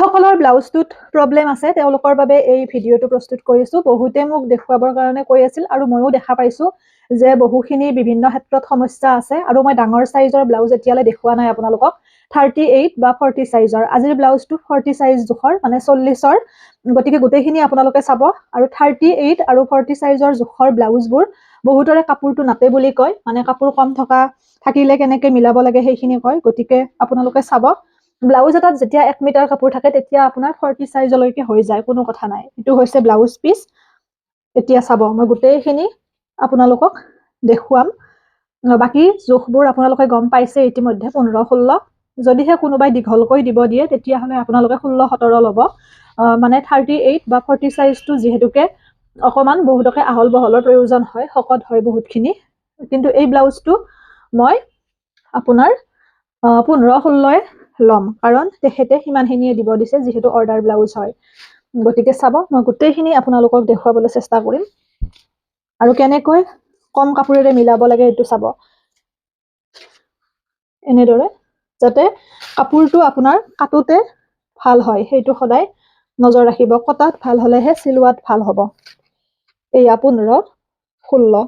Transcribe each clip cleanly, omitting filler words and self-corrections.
যিসকলৰ ব্লাউজটোত প্ৰব্লেম আছে তেওঁলোকৰ বাবে এই ভিডিঅ'টো প্ৰস্তুত কৰিছোঁ। বহুতে মোক দেখুৱাবৰ কাৰণে কৈ আছিল আৰু ময়ো দেখা পাইছোঁ যে বহুখিনি বিভিন্ন ক্ষেত্ৰত সমস্যা আছে আৰু মই ডাঙৰ সাইজৰ ব্লাউজ এতিয়ালৈ দেখুৱা নাই আপোনালোকক। 38 বা 40 সাইজৰ। আজিৰ ব্লাউজটো 40 সাইজ জোখৰ মানে 40ৰ, গতিকে গোটেইখিনি আপোনালোকে চাব। আৰু 38 আৰু 40 সাইজৰ জোখৰ ব্লাউজবোৰ বহুতৰে কাপোৰটো নাতে বুলি কয়, মানে কাপোৰ কম থাকিলে কেনেকৈ মিলাব লাগে সেইখিনি কয়, গতিকে আপোনালোকে চাব। ব্লাউজ এটাত যেতিয়া 1 মিটাৰ কাপোৰ থাকে তেতিয়া আপোনাৰ 40 সাইজলৈকে হৈ যায়, কোনো কথা নাই। এইটো হৈছে ব্লাউজ পিচ। এতিয়া চাব, মই গোটেইখিনি আপোনালোকক দেখুৱাম। বাকী জোখবোৰ আপোনালোকে গম পাইছে ইতিমধ্যে, 15-16। যদিহে কোনোবাই দীঘলকৈ দিব দিয়ে তেতিয়াহ'লে আপোনালোকে 16-17 ল'ব। মানে 38 বা 40 সাইজটো যিহেতুকে অকণমান বহুতকে আহল বহলৰ প্ৰয়োজন হয়, শকত হয় বহুতখিনি, কিন্তু এই ব্লাউজটো মই আপোনাৰ 15-16 ল'ম, কাৰণ তেখেতে সিমানখিনিয়ে দিব দিছে যিহেতু অৰ্ডাৰ ব্লাউজ হয়। গতিকে চাব, মই গোটেইখিনি আপোনালোকক দেখুৱাবলৈ চেষ্টা কৰিম আৰু কেনেকৈ কম কাপোৰেৰে মিলাব লাগে এইটো চাব। এনেদৰে যাতে কাপোৰটো আপোনাৰ কাটোতে ভাল হয় সেইটো সদায় নজৰ ৰাখিব। কটাত ভাল হ'লেহে চিলোৱাত ভাল হ'ব। এয়া 15-16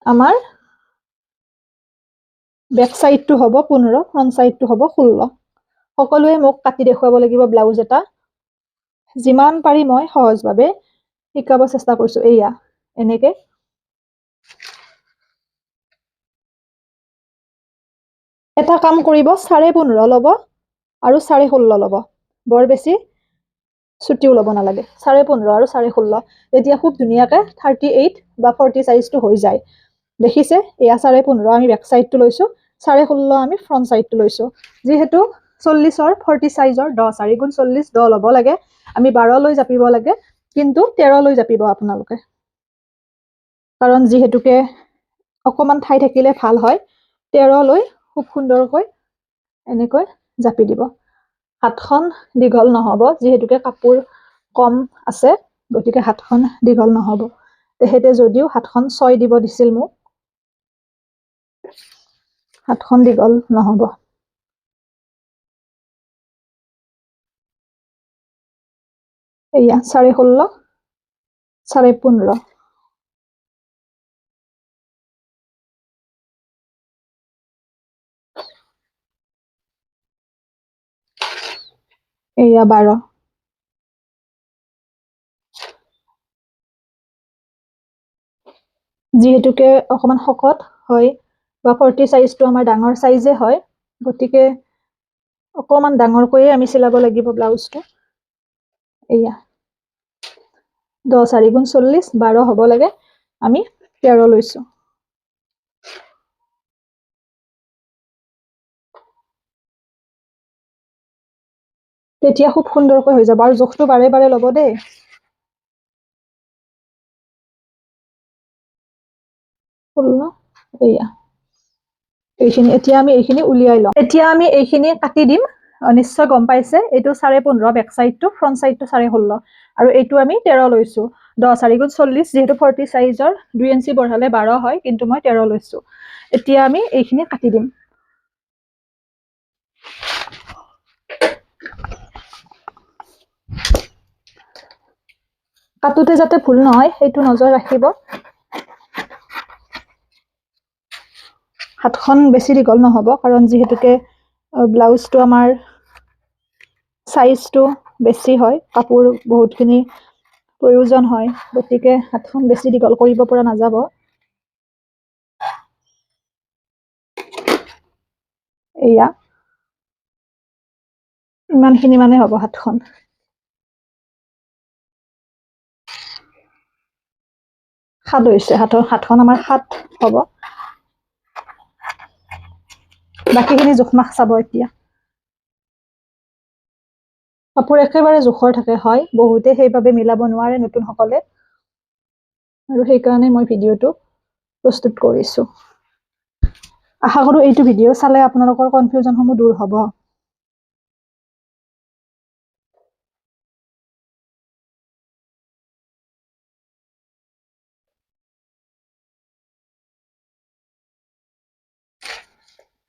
আমাৰ বেক সাইডটো হ'ব 15, ফ্ৰণ্ট সাইডটো হ'ব 16। সকলোৱে মোক কাটি দেখুৱাব লাগিব ব্লাউজ এটা। যিমান পাৰি মই সহজভাৱে শিকাব চেষ্টা কৰিছোঁ। এয়া এনেকে এটা কাম কৰিব, 15.5 ল'ব আৰু 16.5 ল'ব। বৰ বেছি ছুটিও ল'ব নালাগে। 15.5 আৰু 16, তেতিয়া খুব ধুনীয়াকে 38 বা 40 সাইজটো হৈ যায়। দেখিছে, এয়া 15.5 আমি বেক সাইডটো লৈছোঁ, 16.5 আমি ফ্ৰণ্ট সাইডটো লৈছোঁ। যিহেতু 40ৰ 40 সাইজৰ 10 4 গুণ 40 10 ল'ব লাগে। আমি 12 লৈ জাপিব লাগে, কিন্তু 13 লৈ জাপিব আপোনালোকে, কাৰণ যিহেতুকে অকণমান ঠাই থাকিলে ভাল হয়। 13 লৈ খুব সুন্দৰকৈ এনেকৈ জাপি দিব। হাতখন দীঘল নহ'ব, যিহেতুকে কাপোৰ কম আছে, গতিকে হাতখন দীঘল নহ'ব। তেখেতে যদিও হাতখন 6 দিব দিছিল মোক, হাতখন দীঘল নহ'ব। এয়া 16.5 15.5। এয়া 12। যিহেতুকে অকণমান শকত হয় বা 40 সাইজটো আমাৰ ডাঙৰ সাইজে হয়, গতিকে অকণমান ডাঙৰকৈয়ে আমি চিলাব লাগিব ব্লাউজটো। এয়া 10 4 গুণ 40 12 হ'ব লাগে, আমি 13 লৈছোঁ। তেতিয়া খুব সুন্দৰকৈ হৈ যাব। আৰু জোখটো বাৰে বাৰে ল'ব দেই। এয়া এইখিনি এতিয়া আমি এইখিনি উলিয়াই লওঁ। এতিয়া আমি এইখিনি কাটি দিম। নিশ্চয় গম পাইছে, এইটো 15.5 বেক সাইডটো, ফ্ৰণ্ট সাইডটো 16.5 আৰু এইটো আমি 13 লৈছোঁ। 10 4 গুণ 40, যিহেতু 40 সাইজৰ 2 ইঞ্চি বঢ়ালে 12 হয়, কিন্তু মই 13 লৈছোঁ। এতিয়া আমি এইখিনি কাটি দিম। কাটোতে যাতে ভুল নহয় সেইটো নজৰ ৰাখিব। হাতখন বেছি দীঘল নহ'ব, কাৰণ যিহেতুকে ব্লাউজটো আমাৰ সাইজটো বেছি হয়, কাপোৰ বহুতখিনি প্ৰয়োজন হয়, গতিকে হাতখন বেছি দীঘল কৰিব পৰা নাযাব। এয়া ইমানখিনি মানে হ'ব হাতখন। সাত হৈছে, হাতখন আমাৰ 7 হ'ব। বাকীখিনি জোখ মাখ চাব। এতিয়া কাপোৰ একেবাৰে জোখৰ থাকে হয়, বহুতে সেইবাবে মিলাব নোৱাৰে নতুনসকলে, আৰু সেইকাৰণে মই ভিডিঅ'টো প্ৰস্তুত কৰিছোঁ। আশা কৰোঁ এইটো ভিডিঅ' চালে আপোনালোকৰ কনফিউজনসমূহ দূৰ হ'ব।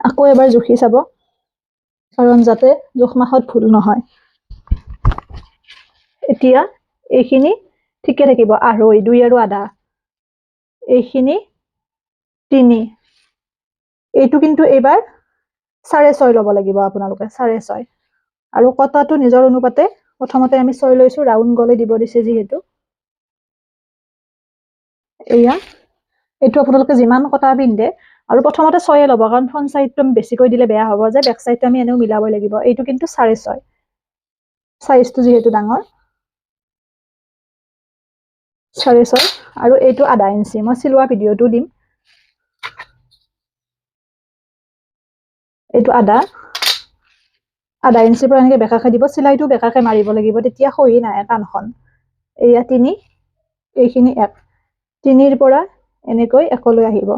আকৌ এবাৰ জুখি চাব, কাৰণ যাতে জোখ মাখত ভুল নহয়। এতিয়া এইখিনি ঠিকে থাকিব, 2.5 2 আৰু আধা, এইখিনি 3, এইটো কিন্তু এইবাৰ 6.5 ল'ব লাগিব আপোনালোকে, 6.5। আৰু কটাটো নিজৰ অনুপাতে প্ৰথমতে আমি 6 লৈছো, ৰাউণ্ড গলে দিব দিছে যিহেতু। এয়া এইটো আপোনালোকে যিমান কটা পিন্ধে, আৰু প্ৰথমতে 6 ল'ব, কাৰণ ফ্ৰণ্ট চাইডটো আমি বেছিকৈ দিলে বেয়া হ'ব যে, বেক চাইডটো আমি এনেও মিলাবই লাগিব। এইটো কিন্তু 6.5, চাইজটো যিহেতু ডাঙৰ, 6.5। আৰু এইটো আধা ইঞ্চি, মই চিলোৱা ভিডিঅ'টো দিম। এইটো আধা ইঞ্চিৰ পৰা এনেকে বেকাকে দিব, চিলাইটো বেকাকে মাৰিব লাগিব, তেতিয়া খহি নাহে কাণখন। এয়া 3, এইখিনি 1, 3ৰ পৰা এনেকৈ 1লৈ আহিব।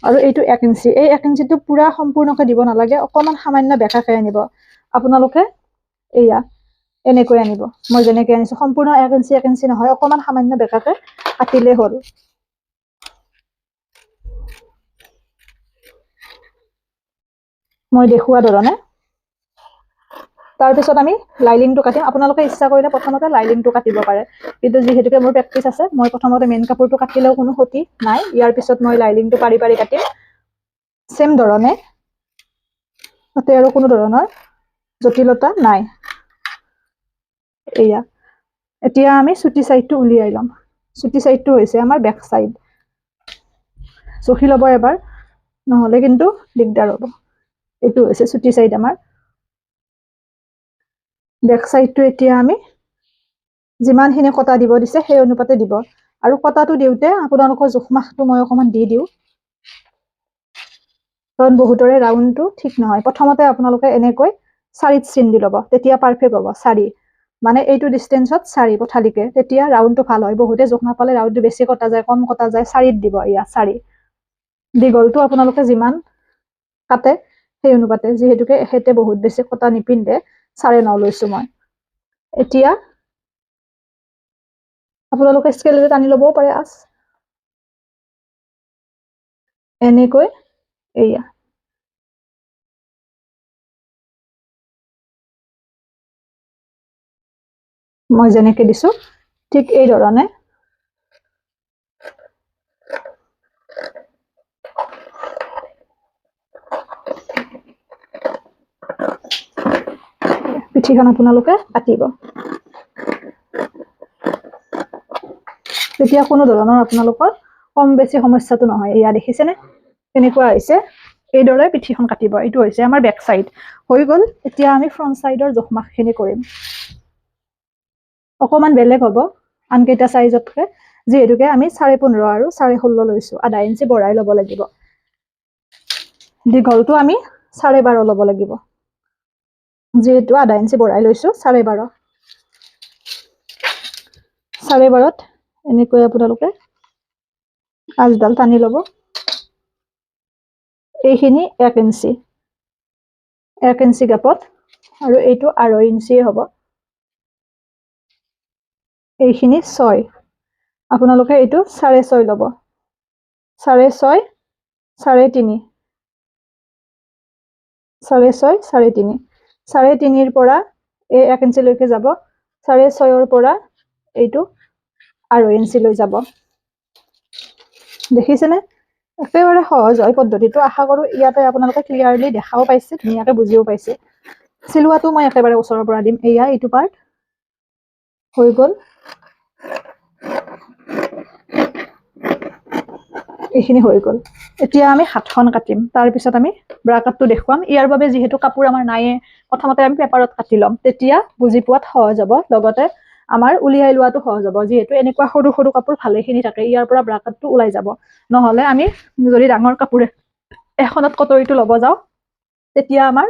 আৰু এইটো 1 ইঞ্চি, এই 1 ইঞ্চিটো পুৰা সম্পূৰ্ণকে দিব নালাগে, অকমান সামান্য বেকাকে আনিব আপোনালোকে। এয়া এনেকৈ আনিব, মই যেনেকৈ আনিছো, সম্পূৰ্ণ 1 ইঞ্চি নহয়, অকমান সামান্য বেকাকে কাটিলে হ'ল। মই দেখুওৱা ধৰণে। তাৰপিছত আমি লাইলিংটো কাটিম। আপোনালোকে ইচ্ছা কৰিলে প্ৰথমতে লাইলিংটো কাটিব পাৰে, কিন্তু যিহেতুকে মোৰ প্ৰেক্টিচ আছে, মই প্ৰথমতে মেইন কাপোৰটো কাটিলেও কোনো ক্ষতি নাই, ইয়াৰ পিছত মই লাইলিংটো পাৰি পাৰি কাটিম চেম ধৰণে, তাতে আৰু কোনো ধৰণৰ জটিলতা নাই। এয়া এতিয়া আমি চুটি চাইডটো উলিয়াই ল'ম। চুটি চাইডটো হৈছে আমাৰ বেক চাইড, জখি ল'ব এবাৰ, নহ'লে কিন্তু দিগদাৰ হ'ব। এইটো হৈছে চুটি চাইড আমাৰ। বেক চাইডটো এতিয়া আমি যিমানখিনি কটা দিব দিছে সেই অনুপাতে দিব, আৰু কটাটো দিওঁতে আপোনালোকৰ জোখমাখটো মই অকণমান দি দিওঁ, কাৰণ বহুতৰে ৰাউণ্ডটো ঠিক নহয়। প্ৰথমতে আপোনালোকে এনেকৈ 4ত চিন দি ল'ব, তেতিয়া পাৰফেক্ট হ'ব। 4 মানে এইটো ডিষ্টেঞ্চত 4 পঠালিকে, তেতিয়া ৰাউণ্ডটো ভাল হয়। বহুতে জোখ নাপালে ৰাউণ্ডটো বেছি কটা যায়, কম কটা যায়, 4ত দিব। এয়া 4। দীঘলটো আপোনালোকে যিমান কাটে সেই অনুপাতে, যিহেতুকে এখেতে বহুত বেছি কটা নিপিন্ধে, 9.5 লৈছো মই। এতিয়া আপোনালোকে স্কেলেৰে টানি ল'বও পাৰে আঁচ, এনেকৈ। এয়া মই যেনেকে দিছো ঠিক এই ধৰণে পিঠিখন আপোনালোকে কাটিব, তেতিয়া কোনো ধৰণৰ আপোনালোকৰ কম বেছি সমস্যাটো নহয়। এয়া দেখিছেনে কেনেকুৱা হৈছে, এইদৰে পিঠিখন কাটিব। এইটো হৈছে আমাৰ বেক চাইড হৈ গ'ল। এতিয়া আমি ফ্ৰণ্ট চাইডৰ জোখমাখখিনি কৰিম। অকমান বেলেগ হ'ব আনকেইটা চাইজতকে, যিহেতুকে আমি 15.5 আৰু 16.5 লৈছো, আধা ইঞ্চি বঢ়াই ল'ব লাগিব। দীঘলটো আমি 12.5 ল'ব লাগিব, যিহেতু আধা ইঞ্চি বঢ়াই লৈছো। 12.5 এনেকৈ আপোনালোকে আঁচডাল টানি ল'ব। এইখিনি 1 ইঞ্চি গেপত, আৰু এইটো 2.5 ইঞ্চিয়ে হ'ব। এইখিনি 6, আপোনালোকে এইটো 6.5 ল'ব, 6.5, 3.5, 6.5, 3.5, 3.5ৰ পৰা এই 1 ইঞ্চিলৈকে যাব, 6.5ৰ পৰা এইটো 2.5 ইঞ্চিলৈ যাব। দেখিছেনে একেবাৰে সহজ হয় পদ্ধতিটো। আশা কৰো ইয়াতে আপোনালোকে ক্লিয়াৰলি দেখাও পাইছে, ধুনীয়াকে বুজিও পাইছে। চিলোৱাটো মই একেবাৰে ওচৰৰ পৰা দিম। এয়া এইটো পাৰ্ট হৈ গ'ল, এইখিনি হৈ গ'ল। এতিয়া আমি হাতখন কাটিম, তাৰপিছত আমি ব্ৰা কাটটো দেখুৱাম। ইয়াৰ বাবে যিহেতু কাপোৰ আমাৰ নাইয়ে, প্ৰথমতে আমি পেপাৰত কাটি ল'ম, তেতিয়া বুজি পোৱাত সহজ হ'ব, লগতে আমাৰ উলিয়াই লোৱাটো সহজ হ'ব। যিহেতু এনেকুৱা সৰু সৰু কাপোৰ ভালেখিনি থাকে, ইয়াৰ পৰা ব্ৰা কাটটো ওলাই যাব। নহ'লে আমি যদি ডাঙৰ কাপোৰে এখনত কটৰীটো ল'ব যাওঁ, তেতিয়া আমাৰ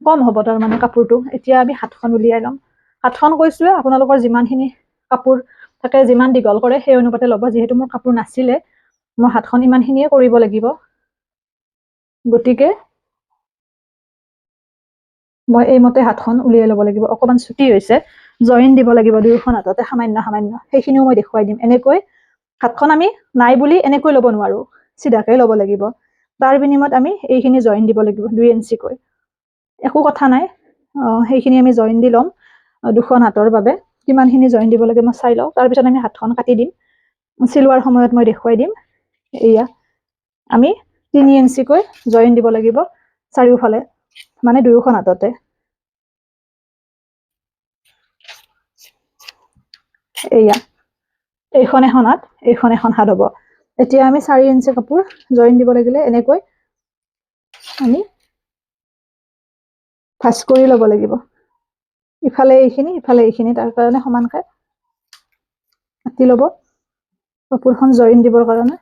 কম হ'ব তাৰমানে কাপোৰটো। এতিয়া আমি হাতখন উলিয়াই ল'ম। হাতখন কৈছোৱে, আপোনালোকৰ যিমানখিনি কাপোৰ থাকে, যিমান দীঘল কৰে সেই অনুপাতে ল'ব। যিহেতু মোৰ কাপোৰ নাছিলে, মই হাতখন ইমানখিনিয়ে কৰিব লাগিব, গতিকে মই এইমতে হাতখন উলিয়াই ল'ব লাগিব। অকমান ছুটি হৈছে, জইন দিব লাগিব দুয়োখন হাততে সামান্য সামান্য, সেইখিনিও মই দেখুৱাই দিম। এনেকৈ হাতখন আমি নাই বুলি এনেকৈ ল'ব নোৱাৰো, চিধাকৈ ল'ব লাগিব। তাৰ বিনিময়ত আমি এইখিনি জইন দিব লাগিব 2 ইঞ্চিকৈ। একো কথা নাই, সেইখিনি আমি জইন দি ল'ম দুখন হাতৰ বাবে। কিমানখিনি জইন দিব লাগে মই চাই লওঁ তাৰপিছত আমি হাতখন কাটি দিম চিলোৱাৰ সময়ত মই দেখুৱাই দিম এয়া আমি 3 ইঞ্চিকৈ জইন দিব লাগিব চাৰিওফালে মানে দুয়োখন হাততে এয়া এইখন এখন হাত হ'ব এতিয়া আমি 4 ইঞ্চি কাপোৰ জইন দিব লাগিলে এনেকৈ আমি ভাঁজ কৰি ল'ব লাগিব ইফালে এইখিনি তাৰ কাৰণে সমানকৈ কাটি ল'ব কাপোৰখন জইন দিবৰ কাৰণে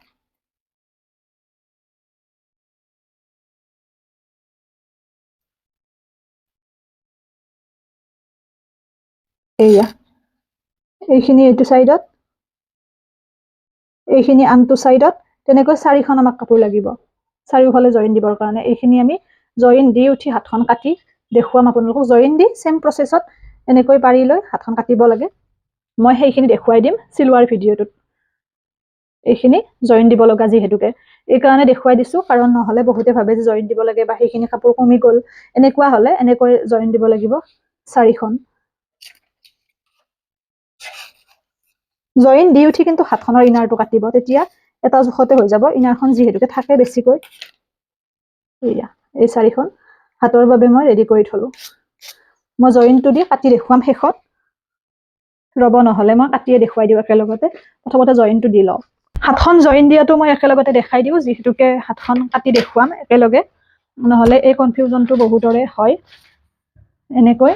এয়া এইখিনি এইটো সাইডত এইখিনি আনটো সাইডত তেনেকৈ 4খন আমাক কাপোৰ লাগিব চাৰিওফালে জইন দিবৰ কাৰণে এইখিনি আমি জইন দি উঠি হাতখন কাটি দেখুৱাম আপোনালোকক জইন দি সেম প্ৰসেছত এনেকৈ পাৰি লৈ হাতখন কাটিব লাগে মই সেইখিনি দেখুৱাই দিম চিলোৱাৰ ভিডিঅ'টোত এইখিনি জইন দিব লগা যিহেতুকে এই কাৰণে দেখুৱাই দিছো কাৰণ নহলে বহুতে ভাবে যে জইন দিব লাগে বা সেইখিনি কাপোৰ কমি গল এনেকুৱা হলে এনেকৈ জইন দিব লাগিব 4খন জইন দি উঠি কিন্তু হাতখনৰ ইনাৰটো কাটিব তেতিয়া এটা জোখতে হৈ যাব ইনাৰখন যিহেতুকে থাকে বেছিকৈ এয়া এই 4খন হাতৰ বাবে মই ৰেডি কৰি থলো মই জইনটো দি কাটি দেখুৱাম শেষত ৰব নহলে মই কাটিয়ে দেখুৱাই দিও একেলগতে প্ৰথমতে জইনটো দি লও হাতখন জইন দিয়াটো মই একেলগতে দেখাই দিও যিহেতুকে হাতখন কাটি দেখুৱাম একেলগে নহলে এই কনফিউজনটো বহুতৰে হয় এনেকৈ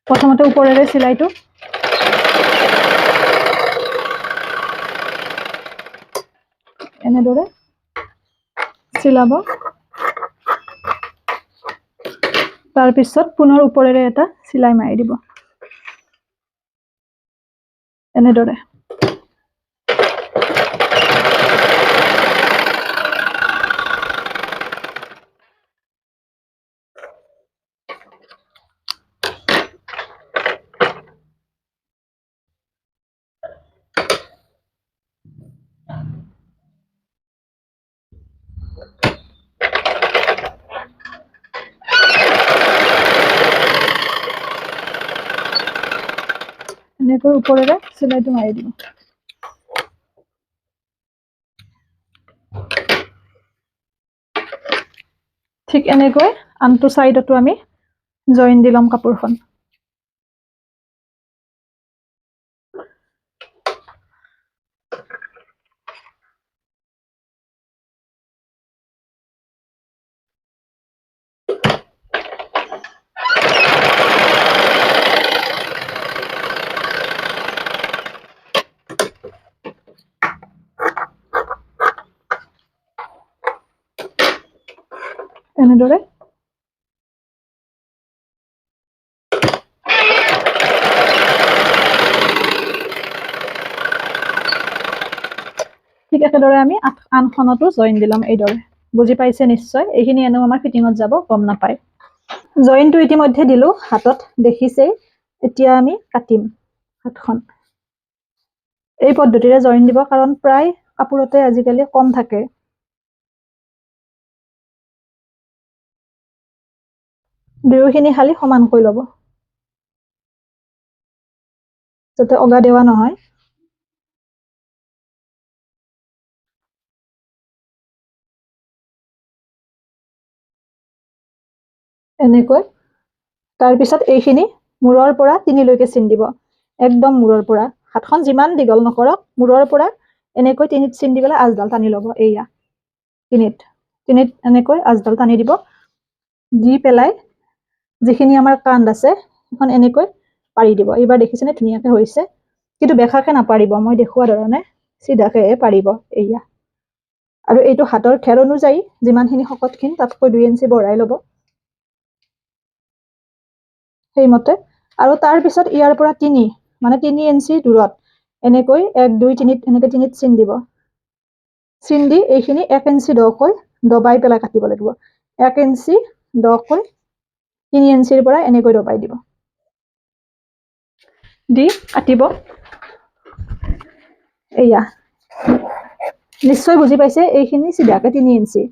প্ৰথমতে ওপৰেৰে চিলাইটো এনেদৰে চিলাব তাৰ পিছত পুনৰ ওপৰেৰে এটা চিলাই মাৰি দিব এনেদৰে এনেকৈ ওপৰেৰে চিলাইটো মাৰি দিব ঠিক এনেকৈ আনটো সাইডতো আমি জইন দিলাম কাপোৰখন এনেদৰে ঠিক একেদৰে আমি আনখনতো জইন দিলাম এইদৰে বুজি পাইছে নিশ্চয় এইখিনি এনেও আমাৰ ফিটিংত যাব গম নাপায় জইনটো ইতিমধ্যে দিলো হাতত দেখিছে এতিয়া আমি কাটিম হাতখন এই পদ্ধতিৰে জইন দিব কাৰণ প্ৰায় কাপোৰতে আজিকালি কম থাকে দুয়োখিনি খালি সমানকৈ ল'ব যাতে অগা দেৱা নহয় এনেকৈ তাৰ পিছত এইখিনি মূৰৰ পৰা তিনিলৈকে চিন দিব একদম মূৰৰ পৰা হাতখন যিমান দীঘল নকৰক মূৰৰ পৰা এনেকৈ তিনিত চিন দি পেলাই আজডাল টানি ল'ব এয়া তিনিত এনেকৈ আজডাল টানি দিব দি পেলাই যিখিনি আমাৰ কান্ধ আছে এখন এনেকৈ পাৰি দিব এইবাৰ দেখিছেনে ধুনীয়াকৈ হৈছে কিন্তু বেকাকে নাপাৰিব মই দেখুৱা ধৰণে সিধাকে পাৰিব এয়া আৰু এইটো হাতৰ ঘেৰ অনুযায়ী যিমানখিনি শকতখিন তাতকৈ 2 ইঞ্চি বঢ়াই ল'ব সেইমতে আৰু তাৰ পিছত ইয়াৰ পৰা 3 ইঞ্চি দূৰত এনেকৈ 1 2 3 এনেকৈ 3ত চিন দিব চিন দি এইখিনি 1 ইঞ্চি দকৈ দবাই পেলাই কাটিব লাগিব 1 ইঞ্চি দকৈ 3 ইঞ্চিৰ পৰা এনেকৈ দবাই দিব দি কাটিব এয়া নিশ্চয় বুজি পাইছে এইখিনি সিধাকে 3 ইঞ্চি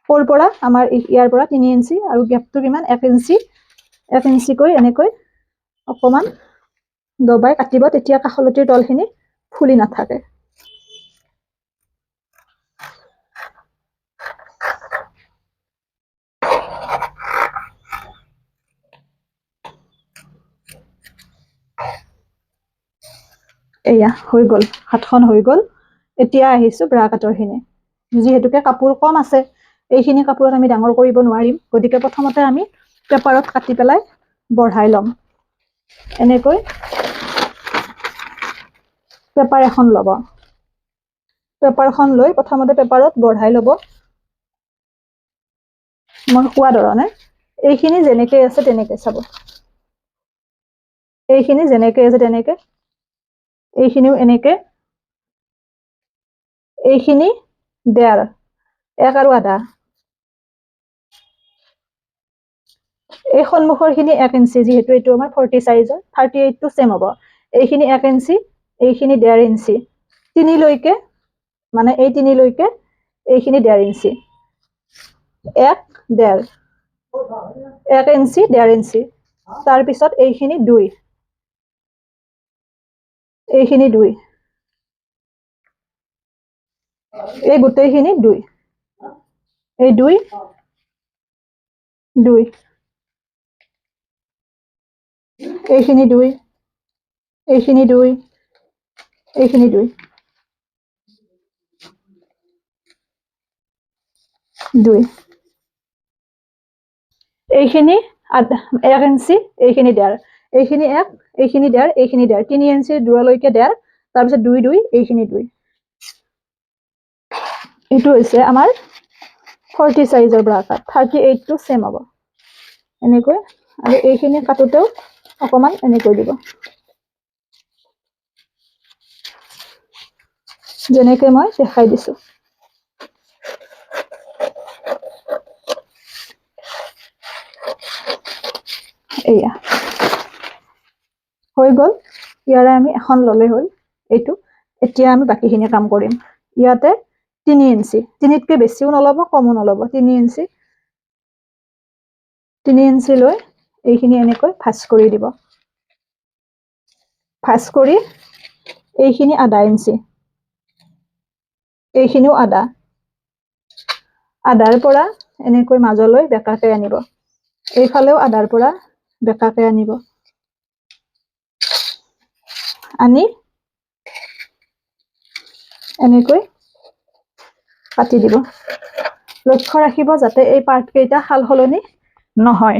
কোৰ পৰা আমাৰ ইয়াৰ পৰা 3 ইঞ্চি আৰু গ্যাপটো কিমান 1 ইঞ্চি 1 ইঞ্চিকৈ এনেকৈ অকণমান দবাই কাটিব, তেতিয়া কাষলতিৰ তলখিনি ফুলি নাথাকে। এয়া হৈ গ'ল, হাতখন হৈ গ'ল। এতিয়া আহিছো ব্ৰা কাটৰখিনি। যিহেতুকে কাপোৰ কম আছে, এইখিনি কাপোৰত আমি ডাঙৰ কৰিব নোৱাৰিম, গতিকে প্ৰথমতে আমি পেপাৰত কাটি পেলাই বঢ়াই ল'ম। এনেকৈ পেপাৰ এখন ল'ব, পেপাৰখন লৈ প্ৰথমতে পেপাৰত বঢ়াই ল'ব। মই কোৱা ধৰণে এইখিনি যেনেকৈ আছে তেনেকৈ চাব, এইখিনি যেনেকৈ আছে তেনেকৈ, এইখিনিও এনেকৈ, এইখিনি 1.5, 1 আৰু আধা, এই সন্মুখৰখিনি 1 ইঞ্চি, যিহেতু এইটো আমাৰ 40 চাইজৰ, 38 টো চেম হ'ব। এইখিনি 1 ইঞ্চি, এইখিনি 1.5 ইঞ্চি, 3 লৈকে, মানে এই 3 লৈকে, এইখিনি 1.5 ইঞ্চি, 1, 1.5, 1 ইঞ্চি 1.5 ইঞ্চি, তাৰপিছত এইখিনি 2, এইখিনি 2, এই গোটেইখিনি 2, এই 2, 2, এইখিনি 2, এইখিনি 2, এইখিনি 2, 2, এইখিনি 1 ইঞ্চি, এইখিনি 1.5, এইখিনি 1, এইখিনি 1.5, এইখিনি 1.5, 3 ইঞ্চি দূৰলৈকে 1.5, তাৰপিছত 2, 2, এইখিনি 2। এইটো হৈছে আমাৰ 40 চাইজৰ ব্ৰা কাট, 38 টো চেম হ'ব। এনেকৈ, আৰু এইখিনি কাটোতেও অকণমান এনেকৈ দিব, যেনেকৈ মই দেখাই দিছোঁ। এয়া হৈ গ'ল। ইয়াৰে আমি এখন ল'লে হ'ল এইটো। এতিয়া আমি বাকীখিনি কাম কৰিম। ইয়াতে 3 ইঞ্চি, 3তকৈ বেছিও নল'ব, কমো নল'ব, 3 ইঞ্চি, 3 ইঞ্চি লৈ এইখিনি এনেকৈ ভাঁজ কৰি দিব। ভাঁজ কৰি এইখিনি 1/2 ইঞ্চি, এইখিনিও আধাৰ পৰা এনেকৈ মাজলৈ বেঁকাকৈ আনিব, এইফালেও আধাৰ পৰা বেঁকাকৈ আনিব, আনি এনেকৈ কাটি দিব। লক্ষ্য ৰাখিব যাতে এই পাৰ্টকেইটা সাল সলনি নহয়।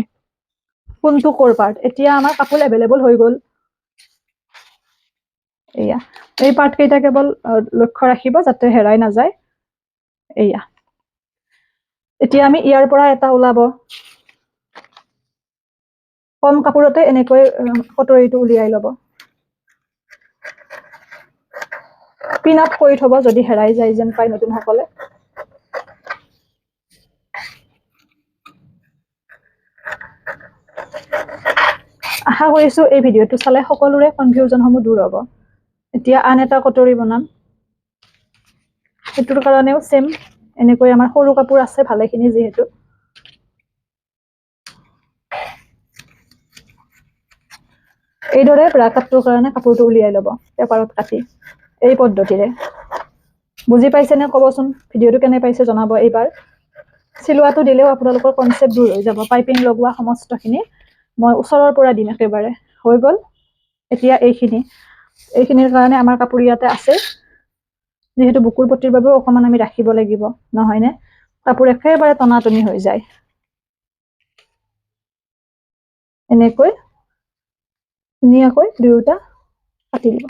কোনটো ক'ৰ পাৰ্ট? এতিয়া আমাৰ কাপোৰ এভেইলেবল হৈ গ'ল। এয়া এই পাৰ্টকেইটা কেৱল লক্ষ্য ৰাখিব যাতে হেৰাই নাযায়। এয়া এতিয়া আমি ইয়াৰ পৰা এটা ওলাব, কম কাপোৰতে এনেকৈ কটৰীটো উলিয়াই ল'ব। পিন আপ কৰি থ'ব যদি হেৰাই যায় যেন পায় নতুনসকলে। আশা কৰিছোঁ এই ভিডিঅ'টো চালে সকলোৰে কনফিউজনসমূহ দূৰ হ'ব। এতিয়া আন এটা কটৰী বনাম, সেইটোৰ কাৰণেও চেম এনেকৈ আমাৰ সৰু কাপোৰ আছে ভালেখিনি, যিহেতু এইদৰে ব্ৰা কাটটোৰ কাৰণে কাপোৰটো উলিয়াই ল'ব পেপাৰত কাটি, এই পদ্ধতিৰে। বুজি পাইছেনে ক'বচোন, ভিডিঅ'টো কেনে পাইছে জনাব। এইবাৰ চিলোৱাটো দিলেও আপোনালোকৰ কনচেপ্ট দূৰ হৈ যাব। পাইপিং লগোৱা সমস্তখিনি মই ওচৰৰ পৰা দিম একেবাৰে। হৈ গ'ল। এতিয়া এইখিনিৰ কাৰণে আমাৰ কাপোৰ ইয়াতে আছে, যিহেতু বুকুৰ পটিৰ বাবেও অকণমান আমি ৰাখিব লাগিব, নহয়নে? কাপোৰ একেবাৰে টনাটনি হৈ যায়। এনেকৈ ধুনীয়াকৈ দুয়োটা কাটি দিব।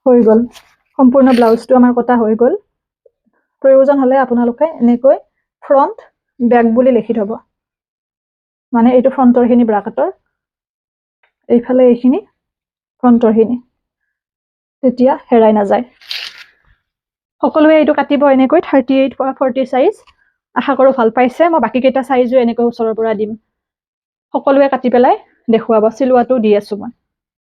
হৈ গ'ল, সম্পূৰ্ণ ব্লাউজটো আমাৰ কটা হৈ গ'ল। প্ৰয়োজন হ'লে আপোনালোকে এনেকৈ ফ্ৰণ্ট বেক বুলি লিখি থ'ব, মানে এইটো ফ্ৰণ্টৰখিনি ব্ৰা কাটৰ, এইফালে এইখিনি ফ্ৰণ্টৰখিনি, তেতিয়া হেৰাই নাযায়। সকলোৱে এইটো কাটিব এনেকৈ 38 বা 40 চাইজ। আশা কৰোঁ ভাল পাইছে। মই বাকীকেইটা চাইজো এনেকৈ ওচৰৰ পৰা দিম। সকলোৱে কাটি পেলাই দেখুৱাব, চিলোৱাটো দি আছো মই।